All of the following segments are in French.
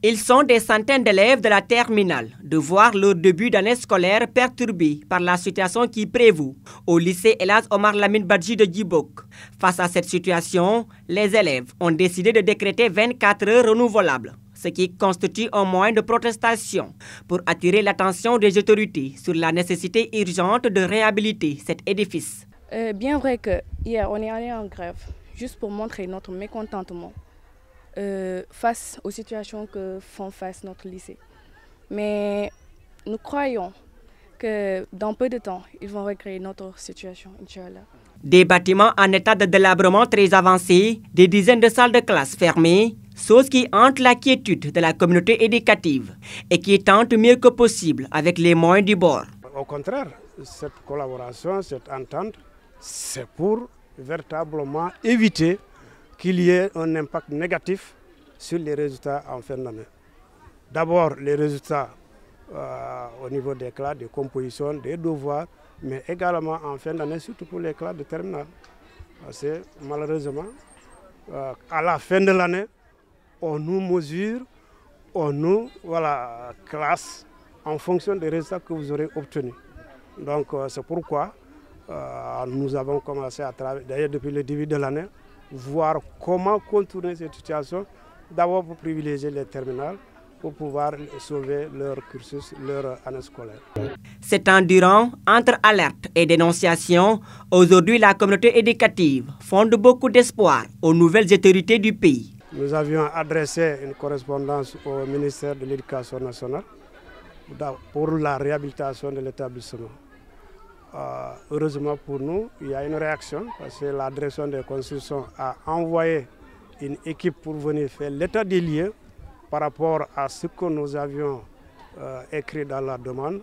Ils sont des centaines d'élèves de la terminale de voir leur début d'année scolaire perturbé par la situation qui prévaut au lycée El Hadj Omar Lamine Badji de Djibok. Face à cette situation, les élèves ont décidé de décréter 24 heures renouvelables, ce qui constitue un moyen de protestation pour attirer l'attention des autorités sur la nécessité urgente de réhabiliter cet édifice. Bien vrai que hier on est allé en grève juste pour montrer notre mécontentement face aux situations que font face notre lycée. Mais nous croyons que dans peu de temps, ils vont recréer notre situation, Inch'Allah. Des bâtiments en état de délabrement très avancé, des dizaines de salles de classe fermées, chose qui hante la quiétude de la communauté éducative et qui tente mieux que possible avec les moyens du bord. Au contraire, cette collaboration, cette entente, c'est pour véritablement éviter qu'il y ait un impact négatif sur les résultats en fin d'année. D'abord, les résultats au niveau des classes, des compositions, des devoirs, mais également en fin d'année, surtout pour les classes de terminale. Parce que malheureusement, à la fin de l'année, on nous mesure, on nous classe en fonction des résultats que vous aurez obtenus. Donc c'est pourquoi nous avons commencé à travailler, d'ailleurs depuis le début de l'année, voir comment contourner cette situation, d'abord pour privilégier les terminales, pour pouvoir sauver leur cursus, leur année scolaire. C'est endurant, entre alerte et dénonciation, aujourd'hui la communauté éducative fonde beaucoup d'espoir aux nouvelles autorités du pays. Nous avions adressé une correspondance au ministère de l'Éducation nationale pour la réhabilitation de l'établissement. Heureusement pour nous, il y a une réaction parce que la direction des constructions a envoyé une équipe pour venir faire l'état des lieux par rapport à ce que nous avions écrit dans la demande.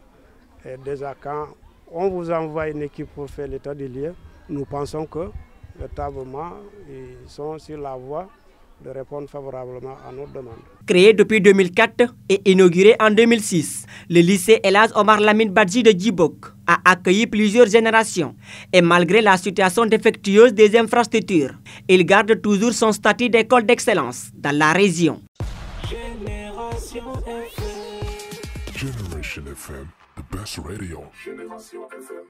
Et déjà quand on vous envoie une équipe pour faire l'état des lieux, nous pensons que véritablement ils sont sur la voie de répondre favorablement à nos demandes. Créé depuis 2004 et inauguré en 2006, le lycée El Hadj Omar Lamine Badji de Djibok a accueilli plusieurs générations et malgré la situation défectueuse des infrastructures, il garde toujours son statut d'école d'excellence dans la région. Génération FM, the best radio. Génération FM.